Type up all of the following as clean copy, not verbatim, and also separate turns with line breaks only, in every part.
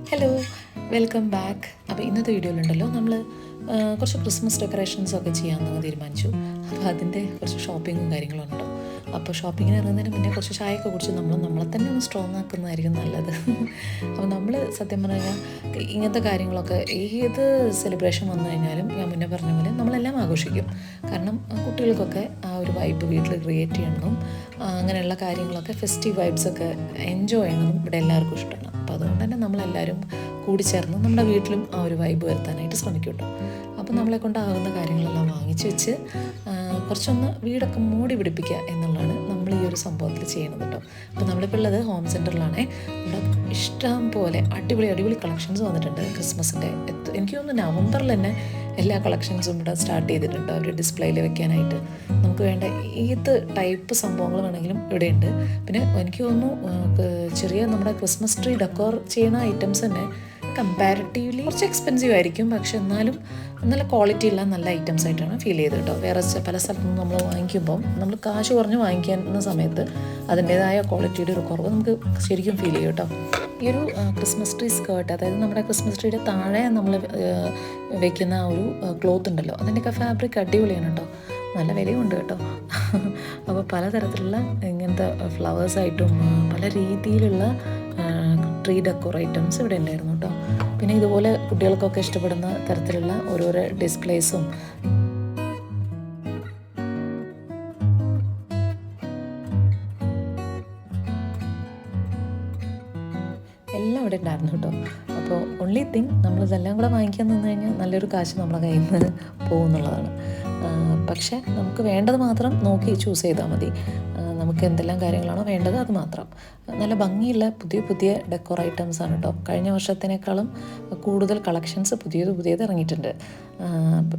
Hello, welcome back. അപ്പോൾ ഇന്നത്തെ വീഡിയോയിലുണ്ടല്ലോ നമ്മൾ കുറച്ച് ക്രിസ്മസ് ഡെക്കറേഷൻസൊക്കെ ചെയ്യാമെന്ന് തീരുമാനിച്ചു. അപ്പോൾ അതിൻ്റെ കുറച്ച് ഷോപ്പിങ്ങും കാര്യങ്ങളും ഉണ്ടോ. അപ്പോൾ ഷോപ്പിങ്ങിന് ഇറങ്ങുന്നതിന് മുന്നേ കുറച്ച് ചായയൊക്കെ കുടിച്ച് നമ്മളെ തന്നെ ഒന്ന് സ്ട്രോങ് ആക്കുന്നതായിരിക്കും നല്ലത്. അപ്പോൾ നമ്മൾ സത്യം പറഞ്ഞു കഴിഞ്ഞാൽ ഇങ്ങനത്തെ കാര്യങ്ങളൊക്കെ ഏത് സെലിബ്രേഷൻ വന്നു കഴിഞ്ഞാലും ഞാൻ മുന്നേ പറഞ്ഞ പോലെ നമ്മളെല്ലാം ആഘോഷിക്കും. കാരണം കുട്ടികൾക്കൊക്കെ ആ ഒരു വൈബ് വീട്ടിൽ ക്രിയേറ്റ് ചെയ്യണമെന്നും അങ്ങനെയുള്ള കാര്യങ്ങളൊക്കെ ഫെസ്റ്റീവ് വൈബ്സൊക്കെ എൻജോയ് ചെയ്യണമെന്നും ഇവിടെ എല്ലാവർക്കും ഇഷ്ടമാണ്. അപ്പോൾ അതുകൊണ്ട് തന്നെ നമ്മളെല്ലാവരും കൂടിച്ചേർന്ന് നമ്മുടെ വീട്ടിലും ആ ഒരു വൈബ് വരുത്താനായിട്ട് ശ്രമിക്കും കേട്ടോ. അപ്പോൾ നമ്മളെ കൊണ്ടാകുന്ന കാര്യങ്ങളെല്ലാം വാങ്ങിച്ച് വെച്ച് കുറച്ചൊന്ന് വീടൊക്കെ മൂടി പിടിപ്പിക്കുക എന്നുള്ളതാണ് നമ്മൾ ഈ ഒരു സംഭവത്തിൽ ചെയ്യുന്നത് കേട്ടോ. അപ്പോൾ നമ്മളിപ്പോൾ ഉള്ളത് ഹോം സെൻറ്ററിലാണേ. ഇവിടെ ഇഷ്ടം പോലെ അടിപൊളി കളക്ഷൻസ് വന്നിട്ടുണ്ട് ക്രിസ്മസിൻ്റെ. എനിക്ക് തോന്നുന്നു നവംബറിൽ തന്നെ എല്ലാ കളക്ഷൻസും ഇവിടെ സ്റ്റാർട്ട് ചെയ്തിട്ടുണ്ട് അവർ ഡിസ്പ്ലേയിൽ വെക്കാനായിട്ട്. നമുക്ക് വേണ്ട ഏത് ടൈപ്പ് സംഭവങ്ങൾ വേണമെങ്കിലും ഇവിടെയുണ്ട്. പിന്നെ എനിക്ക് തോന്നുന്നു ചെറിയ നമ്മുടെ ക്രിസ്മസ് ട്രീ ഡെക്കോർ ചെയ്യുന്ന ഐറ്റംസ് തന്നെ കമ്പാരിറ്റീവ്ലി കുറച്ച് എക്സ്പെൻസീവ് ആയിരിക്കും, പക്ഷെ എന്നാലും നല്ല ക്വാളിറ്റി ഉള്ള നല്ല ഐറ്റംസ് ആയിട്ടാണ് ഫീൽ ചെയ്തത് കേട്ടോ. വേറെ പല സ്ഥലത്തുനിന്ന് നമ്മൾ വാങ്ങിക്കുമ്പം നമ്മൾ കാശ് കുറഞ്ഞ് വാങ്ങിക്കുന്ന സമയത്ത് അതിൻ്റേതായ ക്വാളിറ്റിയുടെ ഒരു കുറവ് നമുക്ക് ശരിക്കും ഫീൽ ചെയ്യും കേട്ടോ. ഈ ഒരു ക്രിസ്മസ് ട്രീ സ്കേർട്ട്, അതായത് നമ്മുടെ ക്രിസ്മസ് ട്രീയുടെ താഴെ നമ്മൾ വെക്കുന്ന ഒരു ക്ലോത്ത് ഉണ്ടല്ലോ, അതിൻ്റെയൊക്കെ ഫാബ്രിക് അടിപൊളിയാണ് കേട്ടോ. നല്ല വിലയുണ്ട് കേട്ടോ. അപ്പോൾ പലതരത്തിലുള്ള ഇങ്ങനത്തെ ഫ്ലവേഴ്സായിട്ടും പല രീതിയിലുള്ള ട്രീ ഡെക്കോർ ഐറ്റംസ് ഇവിടെ ഉണ്ടായിരുന്നു കേട്ടോ. പിന്നെ ഇതുപോലെ കുട്ടികൾക്കൊക്കെ ഇഷ്ടപ്പെടുന്ന തരത്തിലുള്ള ഓരോരോ ഡിസ്പ്ലേസും എല്ലാം ഇവിടെ ഉണ്ടായിരുന്നു കേട്ടോ. അപ്പോൾ ഓൺലി തിങ് നമ്മളിതെല്ലാം കൂടെ വാങ്ങിക്കാൻ നിന്ന് കഴിഞ്ഞാൽ നല്ലൊരു കാശ് നമ്മളെ കയ്യിൽ നിന്ന് പോകുന്നുള്ളതാണ്. പക്ഷേ നമുക്ക് വേണ്ടത് മാത്രം നോക്കി ചൂസ് ചെയ്താൽ മതി. നമുക്ക് എന്തെല്ലാം കാര്യങ്ങളാണോ വേണ്ടത് അത് മാത്രം. നല്ല ഭംഗിയുള്ള പുതിയ ഡെക്കോർ ഐറ്റംസ് ആണ് കേട്ടോ. കഴിഞ്ഞ വർഷത്തിനേക്കാളും കൂടുതൽ കളക്ഷൻസ് പുതിയത് ഇറങ്ങിയിട്ടുണ്ട്.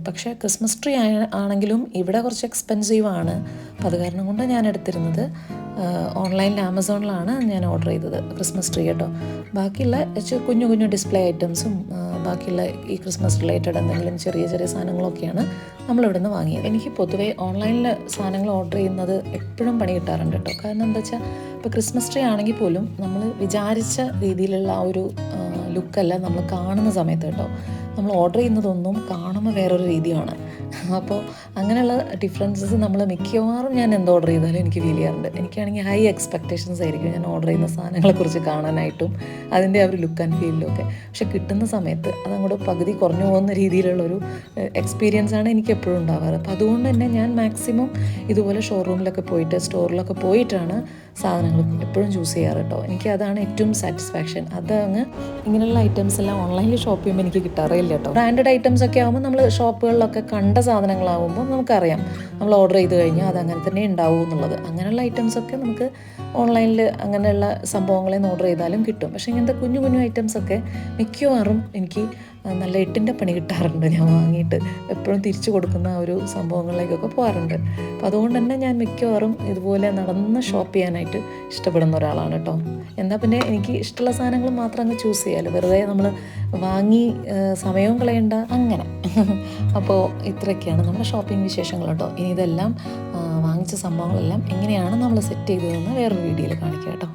പക്ഷേ ക്രിസ്മസ് ട്രീ ആണെങ്കിലും ഇവിടെ കുറച്ച് എക്സ്പെൻസീവ് ആണ്. അപ്പോൾ അത് കാരണം കൊണ്ട് ഞാൻ എടുത്തിരുന്നത് ഓൺലൈനിൽ ആമസോണിലാണ് ഞാൻ ഓർഡർ ചെയ്തത് ക്രിസ്മസ് ട്രീ കേട്ടോ. ബാക്കിയുള്ള കുഞ്ഞു ഡിസ്പ്ലേ ഐറ്റംസും ബാക്കിയുള്ള ഈ ക്രിസ്മസ് റിലേറ്റഡ് എന്തെങ്കിലും ചെറിയ സാധനങ്ങളൊക്കെയാണ് നമ്മളിവിടെ നിന്ന് വാങ്ങിയത്. എനിക്ക് പൊതുവേ ഓൺലൈനിൽ സാധനങ്ങൾ ഓർഡർ ചെയ്യുന്നത് എപ്പോഴും പണി കിട്ടാറുണ്ട് കേട്ടോ. കാരണം എന്താ വെച്ചാൽ ഇപ്പോൾ ക്രിസ്മസ് ട്രീ ആണെങ്കിൽ പോലും നമ്മൾ വിചാരിച്ച രീതിയിലുള്ള ആ ഒരു ലുക്കല്ല നമ്മൾ കാണുന്ന സമയത്ത് കേട്ടോ. നമ്മൾ ഓർഡർ ചെയ്യുന്നതൊന്നും കാണുമ്പോൾ വേറൊരു രീതിയാണ്. അപ്പോൾ അങ്ങനെയുള്ള ഡിഫറൻസസ് നമ്മൾ മിക്കവാറും ഞാൻ എന്ത് ഓർഡർ ചെയ്താലും എനിക്ക് ഫീൽ ചെയ്യാറുണ്ട്. എനിക്കാണെങ്കിൽ ഹൈ എക്സ്പെക്റ്റേഷൻസ് ആയിരിക്കും ഞാൻ ഓർഡർ ചെയ്യുന്ന സാധനങ്ങളെക്കുറിച്ച് കാണാനായിട്ടും അതിൻ്റെ ആ ഒരു ലുക്ക് ആൻഡ് ഫീലിലും ഒക്കെ. പക്ഷെ കിട്ടുന്ന സമയത്ത് അതങ്ങോട്ട് പകുതി കുറഞ്ഞു പോകുന്ന രീതിയിലുള്ളൊരു എക്സ്പീരിയൻസാണ് എനിക്ക് എപ്പോഴും ഉണ്ടാവാറ്. അപ്പോൾ അതുകൊണ്ട് തന്നെ ഞാൻ മാക്സിമം ഇതുപോലെ ഷോറൂമിലൊക്കെ പോയിട്ട് സ്റ്റോറിലൊക്കെ പോയിട്ടാണ് സാധനങ്ങൾ എപ്പോഴും ചൂസ് ചെയ്യാറ് കേട്ടോ. എനിക്ക് അതാണ് ഏറ്റവും സാറ്റിസ്ഫാക്ഷൻ. അതങ്ങ് ഇങ്ങനെയുള്ള ഐറ്റംസ് എല്ലാം ഓൺലൈനിൽ ഷോപ്പ് ചെയ്യുമ്പോൾ എനിക്ക് കിട്ടാറില്ല കേട്ടോ. ബ്രാൻഡഡ് ഐറ്റംസ് ഒക്കെ ആകുമ്പോൾ നമ്മൾ ഷോപ്പുകളിലൊക്കെ കണ്ട സാധനങ്ങളാകുമ്പോൾ നമുക്കറിയാം നമ്മൾ ഓർഡർ ചെയ്ത് കഴിഞ്ഞാൽ അത് അങ്ങനെ തന്നെ ഉണ്ടാവും എന്നുള്ളത്. അങ്ങനെയുള്ള ഐറ്റംസൊക്കെ നമുക്ക് ഓൺലൈനിൽ അങ്ങനെയുള്ള സംഭവങ്ങളിൽ നിന്ന് ഓർഡർ ചെയ്താലും കിട്ടും. പക്ഷേ ഇങ്ങനത്തെ കുഞ്ഞു ഐറ്റംസൊക്കെ മിക്കവാറും എനിക്ക് നല്ല എട്ടിൻ്റെ പണി കിട്ടാറുണ്ട്. ഞാൻ വാങ്ങിയിട്ട് എപ്പോഴും തിരിച്ചു കൊടുക്കുന്ന ഒരു സംഭവങ്ങളിലേക്കൊക്കെ പോകാറുണ്ട്. അപ്പോൾ അതുകൊണ്ട് തന്നെ ഞാൻ മിക്കവാറും ഇതുപോലെ നടന്ന് ഷോപ്പ് ചെയ്യാനായിട്ട് ഇഷ്ടപ്പെടുന്ന ഒരാളാണ് കേട്ടോ. എന്നാൽ പിന്നെ എനിക്ക് ഇഷ്ടമുള്ള സാധനങ്ങൾ മാത്രം അങ്ങ് ചൂസ് ചെയ്യാമല്ലോ, വെറുതെ നമ്മൾ വാങ്ങി സമയവും കളയണ്ട അങ്ങനെ. അപ്പോൾ ഇത്രയൊക്കെയാണ് നമ്മുടെ ഷോപ്പിംഗ് വിശേഷങ്ങൾ കേട്ടോ. ഇനി ഇതെല്ലാം വാങ്ങിച്ച സംഭവങ്ങളെല്ലാം എങ്ങനെയാണ് നമ്മൾ സെറ്റ് ചെയ്തതെന്ന് വേറൊരു വീഡിയോയിൽ കാണിക്കാം കേട്ടോ.